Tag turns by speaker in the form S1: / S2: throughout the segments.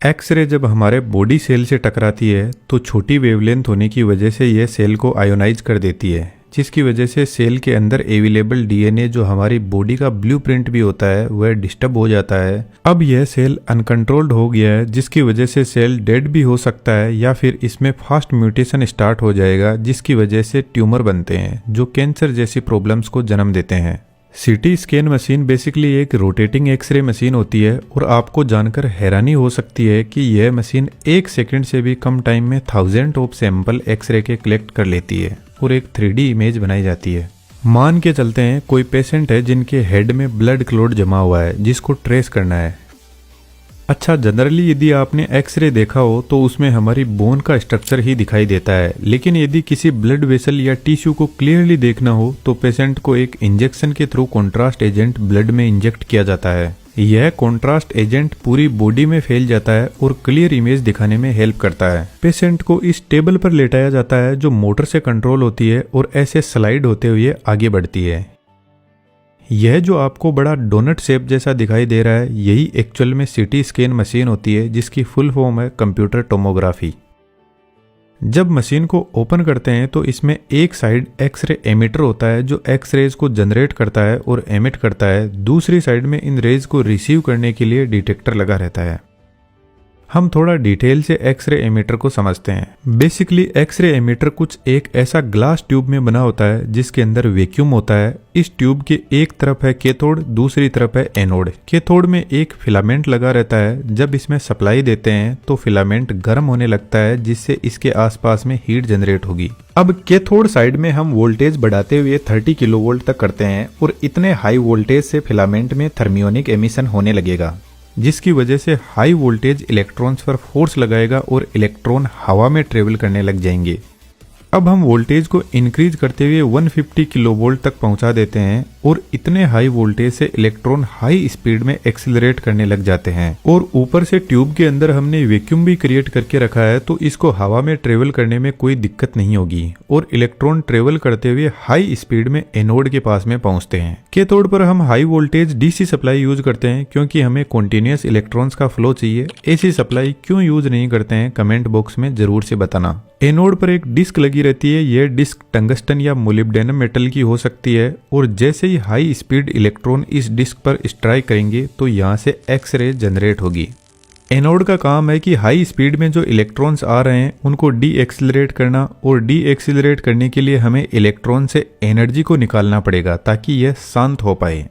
S1: X ray जब हमारे body cell से टकराती है तो छोटी वेवलेंथ होने की वजह से यह सेल को आयोनाइज कर देती है, जिसकी वजह से सेल के अंदर अवेलेबल डीएनए जो हमारी बॉडी का ब्लूप्रिंट भी होता है वह डिस्टर्ब हो जाता है। अब यह सेल अनकंट्रोल्ड हो गया है, जिसकी वजह से सेल डेड भी हो सकता है या फिर इसमें फास्ट म्यूटेशन स्टार्ट हो जाएगा, जिसकी वजह से ट्यूमर बनते हैं जो कैंसर जैसी प्रॉब्लम्स को जन्म देते हैं। सीटी स्कैन मशीन बेसिकली एक रोटेटिंग एक्सरे मशीन होती है और आपको जानकर हैरानी हो सकती है कि यह मशीन 1 सेकंड से भी कम टाइम में 1000 ऑफ सैंपल एक्सरे के कलेक्ट कर लेती है और एक 3D इमेज बनाई जाती है। मान के चलते हैं कोई पेशेंट है जिनके हेड में ब्लड क्लॉट जमा हुआ है जिसको ट्रेस करना है। अच्छा, जनरली यदि आपने एक्सरे देखा हो तो उसमें हमारी बोन का स्ट्रक्चर ही दिखाई देता है, लेकिन यदि किसी ब्लड वेसल या टिश्यू को क्लियरली देखना हो तो पेशेंट को एक इंजेक्शन के थ्रू कॉन्ट्रास्ट एजेंट ब्लड में इंजेक्ट किया जाता है। यह कॉन्ट्रास्ट एजेंट पूरी बॉडी में फैल जाता है और क्लियर इमेज दिखाने में हेल्प करता है। पेशेंट को इस टेबल पर लेटाया जाता है जो मोटर से कंट्रोल होती है और ऐसे स्लाइड होते हुए आगे बढ़ती है। यह जो आपको बड़ा डोनट शेप जैसा दिखाई दे रहा है यही एक्चुअल में सीटी स्कैन मशीन होती है, जिसकी फुल फॉर्म है कंप्यूटर टोमोग्राफी। जब मशीन को ओपन करते हैं तो इसमें एक साइड एक्सरे एमिटर होता है जो एक्स रेज को जनरेट करता है और एमिट करता है, दूसरी साइड में इन रेज को रिसीव करने के लिए डिटेक्टर लगा रहता है। हम थोड़ा डिटेल से एक्सरे एमिटर को समझते हैं। बेसिकली एक्सरे एमिटर कुछ एक ऐसा ग्लास ट्यूब में बना होता है जिसके अंदर वैक्यूम होता है। इस ट्यूब के एक तरफ है कैथोड, दूसरी तरफ है एनोड। कैथोड में एक फिलामेंट लगा रहता है। जब इसमें सप्लाई देते हैं तो फिलामेंट गर्म होने लगता है जिससे इसके आसपास में हीट जनरेट होगी। अब कैथोड साइड में हम वोल्टेज बढ़ाते हुए 30 किलोवोल्ट तक करते हैं और इतने हाई वोल्टेज से फिलामेंट में थर्मियोनिक एमिशन होने लगेगा, जिसकी वजह से हाई वोल्टेज इलेक्ट्रॉन्स पर फोर्स लगाएगा और इलेक्ट्रॉन हवा में ट्रेवल करने लग जाएंगे। अब हम वोल्टेज को इंक्रीज करते हुए 150 किलोवोल्ट तक पहुंचा देते हैं और इतने हाई वोल्टेज से इलेक्ट्रॉन हाई स्पीड में एक्सीलरेट करने लग जाते हैं। और ऊपर से ट्यूब के अंदर हमने वैक्यूम भी क्रिएट करके रखा है तो इसको हवा में ट्रेवल करने में कोई दिक्कत नहीं होगी और इलेक्ट्रॉन ट्रेवल करते हुए हाई स्पीड में एनोड के पास में पहुंचते हैं। कैथोड पर हम high voltage DC supply use करते हैं क्योंकि हमें कॉन्टिन्यूअस इलेक्ट्रॉन्स का फ्लो चाहिए। एसी सप्लाई क्यों यूज नहीं करते हैं कमेंट बॉक्स में जरूर से बताना। एनोड पर एक डिस्क लगी रहती है। यह डिस्क टंगस्टन या मोलिब्डेनम मेटल की हो सकती है और जैसे ही हाई स्पीड इलेक्ट्रॉन इस डिस्क पर स्ट्राइक करेंगे तो यहाँ से एक्स रे जनरेट होगी। एनोड का काम है कि हाई स्पीड में जो इलेक्ट्रॉन्स आ रहे हैं उनको डी एक्सिलरेट करना, और डी एक्सिलरेट करने के लिए हमें इलेक्ट्रॉन से एनर्जी को निकालना पड़ेगा ताकि यह शांत हो पाए।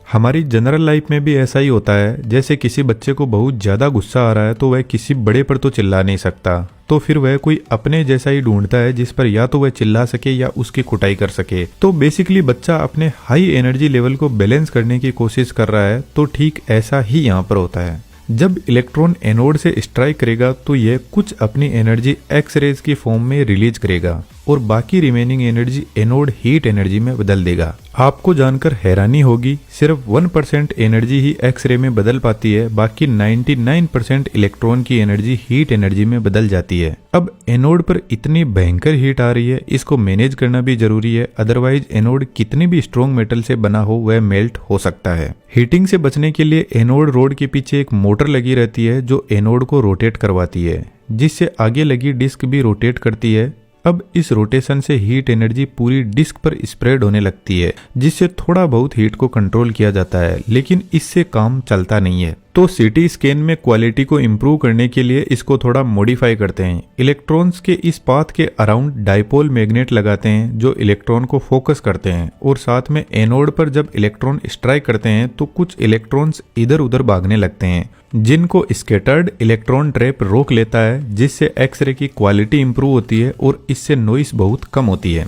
S1: हमारी जनरल लाइफ में भी ऐसा ही होता है। जैसे किसी बच्चे को बहुत ज़्यादा गुस्सा आ रहा है तो वह किसी बड़े पर तो चिल्ला नहीं सकता, तो फिर वह कोई अपने जैसा ही ढूंढता है जिस पर या तो वह चिल्ला सके या उसकी कुटाई कर सके। तो बेसिकली बच्चा अपने हाई एनर्जी लेवल को बैलेंस करने की कोशिश कर रहा है, तो ठीक ऐसा ही यहाँ पर होता है। जब इलेक्ट्रॉन एनोड से स्ट्राइक करेगा तो यह कुछ अपनी एनर्जी एक्स रेज की फॉर्म में रिलीज करेगा और बाकी remaining energy anode heat energy में बदल देगा। आपको जानकर हैरानी होगी, सिर्फ 1% एनर्जी ही एक्स रे में बदल पाती है, बाकी 99% इलेक्ट्रॉन की एनर्जी हीट एनर्जी में बदल जाती है। अब एनोड पर इतनी भयंकर हीट आ रही है, इसको मैनेज करना भी जरूरी है, अदरवाइज एनोड कितनी भी स्ट्रॉन्ग मेटल से बना हो वह मेल्ट हो सकता है। हीटिंग से बचने के लिए एनोड रोड के पीछे एक मोटर लगी रहती है जो एनोड को रोटेट करवाती है, जिससे आगे लगी डिस्क भी रोटेट करती है। अब इस रोटेशन से हीट एनर्जी पूरी डिस्क पर स्प्रेड होने लगती है, जिससे थोड़ा बहुत हीट को कंट्रोल किया जाता है, लेकिन इससे काम चलता नहीं है। तो सीटी स्कैन में क्वालिटी को इम्प्रूव करने के लिए इसको थोड़ा मॉडिफाई करते हैं। इलेक्ट्रॉन्स के इस पाथ के अराउंड डाइपोल मैग्नेट लगाते हैं जो इलेक्ट्रॉन को फोकस करते हैं, और साथ में एनोड पर जब इलेक्ट्रॉन स्ट्राइक करते हैं तो कुछ इलेक्ट्रॉन्स इधर उधर भागने लगते हैं, जिनको स्कैटर्ड इलेक्ट्रॉन ट्रैप रोक लेता है, जिससे एक्सरे की क्वालिटी इंप्रूव होती है और इससे नॉइस बहुत कम होती है।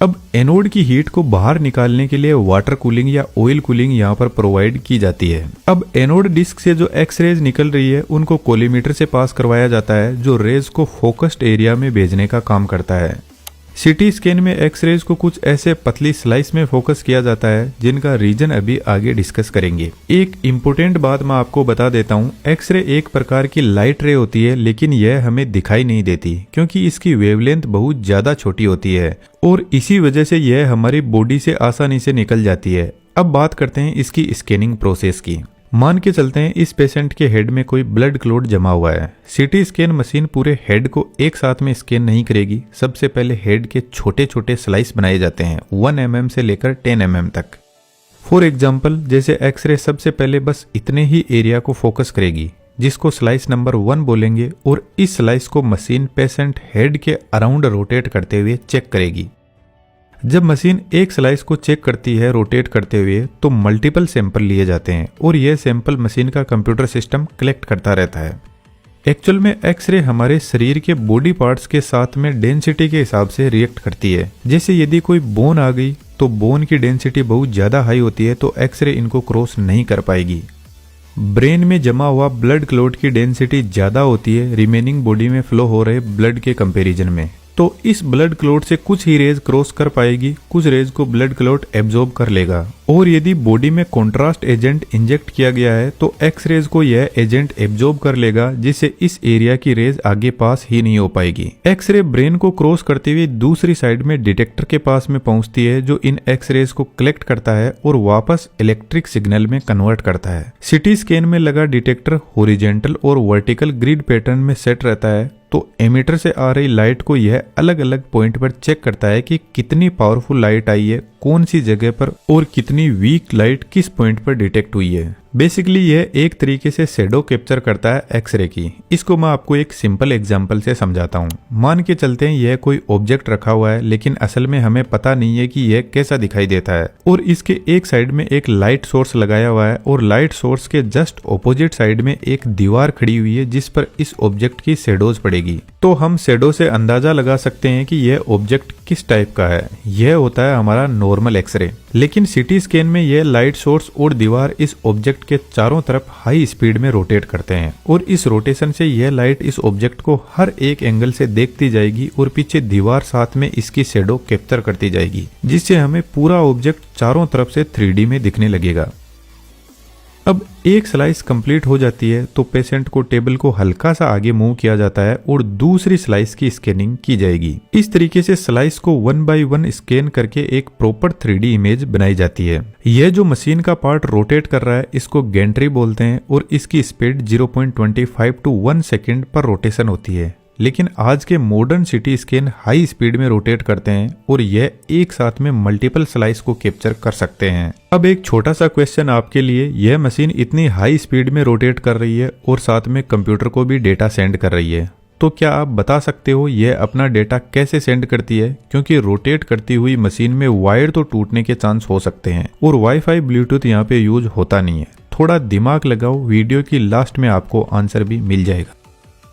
S1: अब एनोड की हीट को बाहर निकालने के लिए वाटर कूलिंग या ऑयल कूलिंग यहाँ पर प्रोवाइड की जाती है। अब एनोड डिस्क से जो एक्स रेज निकल रही है उनको कोलीमीटर से पास करवाया जाता है जो रेज को फोकस्ड एरिया में भेजने का काम करता है। सीटी स्कैन में एक्स रेज को कुछ ऐसे पतली स्लाइस में फोकस किया जाता है जिनका रीजन अभी आगे डिस्कस करेंगे। एक इम्पोर्टेंट बात मैं आपको बता देता हूँ, एक्सरे एक प्रकार की लाइट रे होती है, लेकिन यह हमें दिखाई नहीं देती क्योंकि इसकी वेवलेंथ बहुत ज्यादा छोटी होती है और इसी वजह से यह हमारी बॉडी से आसानी से निकल जाती है। अब बात करते हैं इसकी स्कैनिंग प्रोसेस की। मान के चलते हैं इस पेशेंट के हेड में कोई ब्लड क्लॉट जमा हुआ है। सीटी स्कैन मशीन पूरे हेड को एक साथ में स्कैन नहीं करेगी। सबसे पहले हेड के छोटे छोटे स्लाइस बनाए जाते हैं 1 mm से लेकर 10 mm तक। फॉर एग्जाम्पल जैसे एक्सरे सबसे पहले बस इतने ही एरिया को फोकस करेगी, जिसको स्लाइस नंबर 1 बोलेंगे, और इस स्लाइस को मशीन पेशेंट हेड के अराउंड रोटेट करते हुए चेक करेगी। जब मशीन एक स्लाइस को चेक करती है रोटेट करते हुए, तो मल्टीपल सैंपल लिए जाते हैं और यह सैंपल मशीन का कंप्यूटर सिस्टम कलेक्ट करता रहता है। एक्चुअल में एक्सरे हमारे शरीर के बॉडी पार्ट्स के साथ में डेंसिटी के हिसाब से रिएक्ट करती है। जैसे यदि कोई बोन आ गई तो बोन की डेंसिटी बहुत ज्यादा हाई होती है, तो एक्सरे इनको क्रॉस नहीं कर पाएगी। ब्रेन में जमा हुआ ब्लड क्लॉट की डेंसिटी ज्यादा होती है रिमेनिंग बॉडी में फ्लो हो रहे ब्लड के कंपैरिजन में, तो इस ब्लड क्लॉट से कुछ ही रेज क्रॉस कर पाएगी, कुछ रेज को ब्लड क्लॉट एब्जॉर्ब कर लेगा। और यदि बॉडी में कॉन्ट्रास्ट एजेंट इंजेक्ट किया गया है तो एक्स रेज को यह एजेंट एब्जॉर्ब कर लेगा, जिससे इस एरिया की रेज आगे पास ही नहीं हो पाएगी। एक्सरे ब्रेन को क्रॉस करते हुए दूसरी साइड में डिटेक्टर के पास में पहुंचती है, जो इन एक्स रेज को कलेक्ट करता है और वापस इलेक्ट्रिक सिग्नल में कन्वर्ट करता है। सिटी स्कैन में लगा डिटेक्टर हॉरिजॉन्टल और वर्टिकल ग्रिड पैटर्न में सेट रहता है, तो एमीटर से आ रही लाइट को यह अलग अलग पॉइंट पर चेक करता है कि कितनी पावरफुल लाइट आई है, कौन सी जगह पर, और कितनी वीक लाइट किस पॉइंट पर डिटेक्ट हुई है। बेसिकली यह एक तरीके से शैडो कैप्चर करता है एक्सरे की। इसको मैं आपको एक सिंपल एग्जांपल से समझाता हूँ। मान के चलते हैं यह कोई ऑब्जेक्ट रखा हुआ है, लेकिन असल में हमें पता नहीं है कि यह कैसा दिखाई देता है, और इसके एक साइड में एक लाइट सोर्स लगाया हुआ है और लाइट सोर्स के जस्ट ऑपोजिट साइड में एक दीवार खड़ी हुई है जिस पर इस ऑब्जेक्ट की शैडोज पड़ेगी। तो हम शैडो से अंदाजा लगा सकते हैं कि यह ऑब्जेक्ट किस टाइप का है। यह होता है हमारा नॉर्मल एक्सरे। लेकिन सिटी स्कैन में यह लाइट सोर्स और दीवार इस ऑब्जेक्ट के चारों तरफ हाई स्पीड में रोटेट करते हैं, और इस रोटेशन से यह लाइट इस ऑब्जेक्ट को हर एक एंगल से देखती जाएगी और पीछे दीवार साथ में इसकी शैडो कैप्चर करती जाएगी, जिससे हमें पूरा ऑब्जेक्ट चारों तरफ से 3D में दिखने लगेगा। अब एक स्लाइस कंप्लीट हो जाती है तो पेशेंट को टेबल को हल्का सा आगे मूव किया जाता है और दूसरी स्लाइस की स्कैनिंग की जाएगी। इस तरीके से स्लाइस को 1 by 1 स्कैन करके एक प्रॉपर 3D इमेज बनाई जाती है। यह जो मशीन का पार्ट रोटेट कर रहा है इसको गैंट्री बोलते हैं, और इसकी स्पीड 0.25 to 1 सेकेंड पर रोटेशन होती है। लेकिन आज के modern CT scan high speed में रोटेट करते हैं और यह एक साथ में मल्टीपल स्लाइस को कैप्चर कर सकते हैं। अब एक छोटा सा क्वेश्चन आपके लिए, यह मशीन इतनी हाई स्पीड में रोटेट कर रही है और साथ में कंप्यूटर को भी डेटा सेंड कर रही है, तो क्या आप बता सकते हो यह अपना डेटा कैसे सेंड करती है? क्योंकि रोटेट करती हुई मशीन में वायर तो टूटने के चांस हो सकते हैं और वाईफाई ब्लूटूथ यहाँ पे यूज होता नहीं है। थोड़ा दिमाग लगाओ, वीडियो की लास्ट में आपको आंसर भी मिल जाएगा।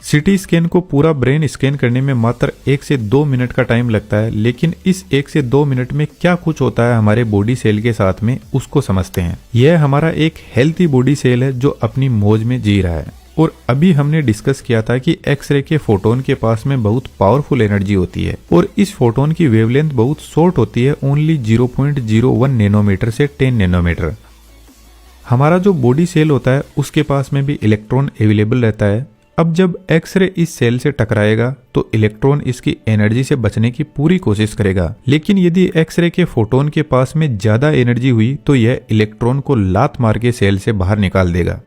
S1: सिटी स्कैन को पूरा ब्रेन स्कैन करने में मात्र 1 से 2 मिनट का टाइम लगता है, लेकिन इस 1 से 2 मिनट में क्या कुछ होता है हमारे बॉडी सेल के साथ में, उसको समझते हैं। यह हमारा एक हेल्थी बॉडी सेल है जो अपनी मौज में जी रहा है। और अभी हमने डिस्कस किया था कि एक्सरे के फोटोन के पास में बहुत पावरफुल एनर्जी होती है और इस फोटोन की वेवलेंथ बहुत शॉर्ट होती है, ओनली 0.01 नैनोमीटर से 10 नैनोमीटर। हमारा जो बॉडी सेल होता है उसके पास में भी इलेक्ट्रॉन अवेलेबल रहता है। अब जब एक्सरे इस सेल से टकराएगा तो इलेक्ट्रॉन इसकी एनर्जी से बचने की पूरी कोशिश करेगा, लेकिन यदि एक्सरे के फोटोन के पास में ज्यादा एनर्जी हुई तो यह इलेक्ट्रॉन को लात मार के सेल से बाहर निकाल देगा,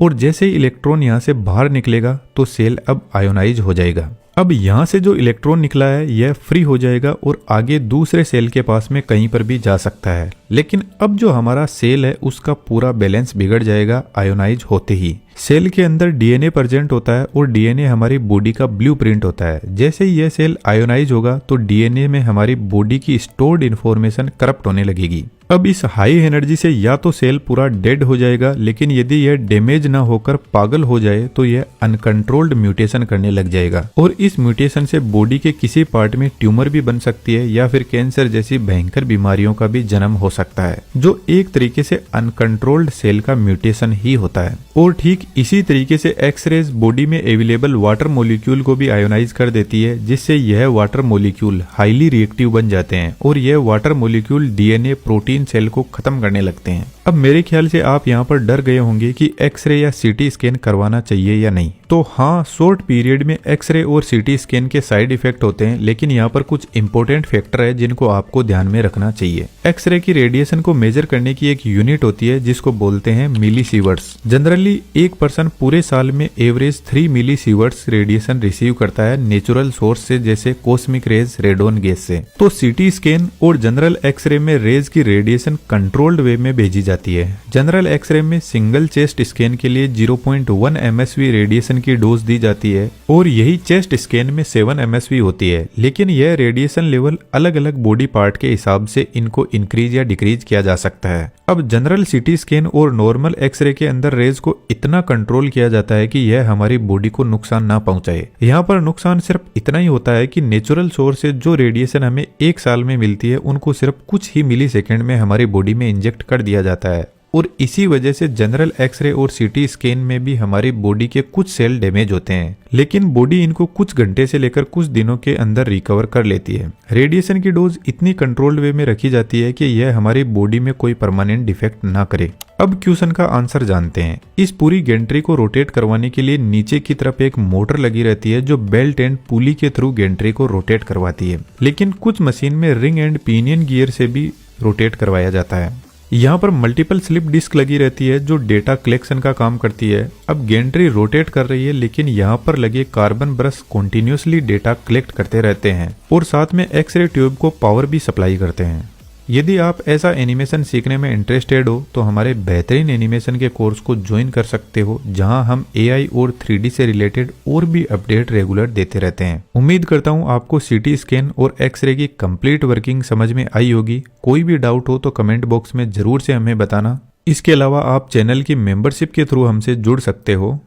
S1: और जैसे ही इलेक्ट्रॉन यहाँ से बाहर निकलेगा तो सेल अब आयोनाइज हो जाएगा। अब यहाँ से जो इलेक्ट्रॉन निकला है यह फ्री हो जाएगा और आगे दूसरे सेल के पास में कहीं पर भी जा सकता है। लेकिन अब जो हमारा सेल है उसका पूरा बैलेंस बिगड़ जाएगा आयोनाइज होते ही। सेल के अंदर डीएनए प्रेजेंट होता है और डीएनए हमारी बॉडी का ब्लूप्रिंट होता है। जैसे ही यह सेल आयोनाइज होगा तो डीएनए में हमारी बॉडी की स्टोर्ड इन्फॉर्मेशन करप्ट होने लगेगी। अब इस हाई एनर्जी से या तो सेल पूरा डेड हो जाएगा, लेकिन यदि यह डैमेज ना होकर पागल हो जाए तो यह अनकंट्रोल्ड म्यूटेशन करने लग जाएगा, और इस म्यूटेशन से बॉडी के किसी पार्ट में ट्यूमर भी बन सकती है या फिर कैंसर जैसी भयंकर बीमारियों का भी जन्म हो सकता है, जो एक तरीके से अनकंट्रोल्ड सेल का म्यूटेशन ही होता है। और ठीक इसी तरीके से एक्सरेज बॉडी में अवेलेबल वाटर मॉलिक्यूल को भी आयोनाइज कर देती है, जिससे यह वाटर मॉलिक्यूल हाईली रिएक्टिव बन जाते हैं और यह water molecule DNA protein cell को खत्म करने लगते हैं। अब मेरे ख्याल से आप यहाँ पर डर गए होंगे कि एक्सरे या सीटी स्कैन करवाना चाहिए या नहीं। तो हाँ, शॉर्ट पीरियड में एक्सरे और सीटी स्कैन के साइड इफेक्ट होते हैं, लेकिन यहाँ पर कुछ इंपॉर्टेंट फैक्टर है जिनको आपको ध्यान में रखना चाहिए। एक्सरे की रेडिएशन को मेजर करने की एक यूनिट होती है जिसको बोलते हैं मिलीसीवर्ट्स। जनरली एक पर्सन पूरे साल में एवरेज 3 मिलीसीवर्ट्स रेडिएशन रिसीव करता है नेचुरल सोर्स से, जैसे कॉस्मिक रेज, रेडोन गैस से। तो सीटी स्कैन और जनरल एक्सरे में रेज की रेडिएशन कंट्रोल्ड वे में भेजी जाती है। जनरल एक्सरे में सिंगल चेस्ट स्कैन के लिए 0.1 MSV रेडिएशन की डोज दी जाती है और यही चेस्ट स्कैन में 7 MSV होती है, लेकिन यह रेडिएशन लेवल अलग अलग बॉडी पार्ट के हिसाब से इनको इंक्रीज या डिक्रीज किया जा सकता है। अब जनरल सीटी स्कैन और नॉर्मल एक्सरे के अंदर रेज को इतना कंट्रोल किया जाता है कि यह हमारी बॉडी को नुकसान ना पहुंचाए। यहाँ पर नुकसान सिर्फ इतना ही होता है कि नेचुरल सोर्स से जो रेडिएशन हमें एक साल में मिलती है उनको सिर्फ कुछ ही मिली सेकेंड में हमारी बॉडी में इंजेक्ट कर दिया जाता है, और इसी वजह से जनरल एक्सरे और सीटी स्कैन में भी हमारी बॉडी के कुछ सेल डैमेज होते हैं, लेकिन बॉडी इनको कुछ घंटे से लेकर कुछ दिनों के अंदर रिकवर कर लेती है। रेडिएशन की डोज इतनी कंट्रोल्ड वे में रखी जाती है कि यह हमारी बॉडी में कोई परमानेंट डिफेक्ट ना करे। अब क्वेश्चन का आंसर जानते हैं। इस पूरी गेंट्री को रोटेट करवाने के लिए नीचे की तरफ एक मोटर लगी रहती है जो बेल्ट एंड पुली के थ्रू गेंट्री को रोटेट करवाती है, लेकिन कुछ मशीन में रिंग एंड पिनियन गियर से भी रोटेट करवाया जाता है। यहाँ पर मल्टीपल स्लिप डिस्क लगी रहती है जो डेटा कलेक्शन का काम करती है। अब गेंट्री रोटेट कर रही है, लेकिन यहाँ पर लगे carbon brush continuously data collect करते रहते हैं और साथ में एक्सरे ट्यूब को पावर भी सप्लाई करते हैं। यदि आप ऐसा एनिमेशन सीखने में इंटरेस्टेड हो तो हमारे बेहतरीन एनिमेशन के कोर्स को ज्वाइन कर सकते हो, जहां हम AI और 3D से रिलेटेड और भी अपडेट रेगुलर देते रहते हैं। उम्मीद करता हूं आपको सीटी स्कैन और एक्सरे की कंप्लीट वर्किंग समझ में आई होगी। कोई भी डाउट हो तो कमेंट बॉक्स में जरूर से हमें बताना। इसके अलावा आप चैनल की मेंबरशिप के थ्रू हमसे जुड़ सकते हो।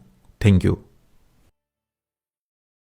S1: Thank you.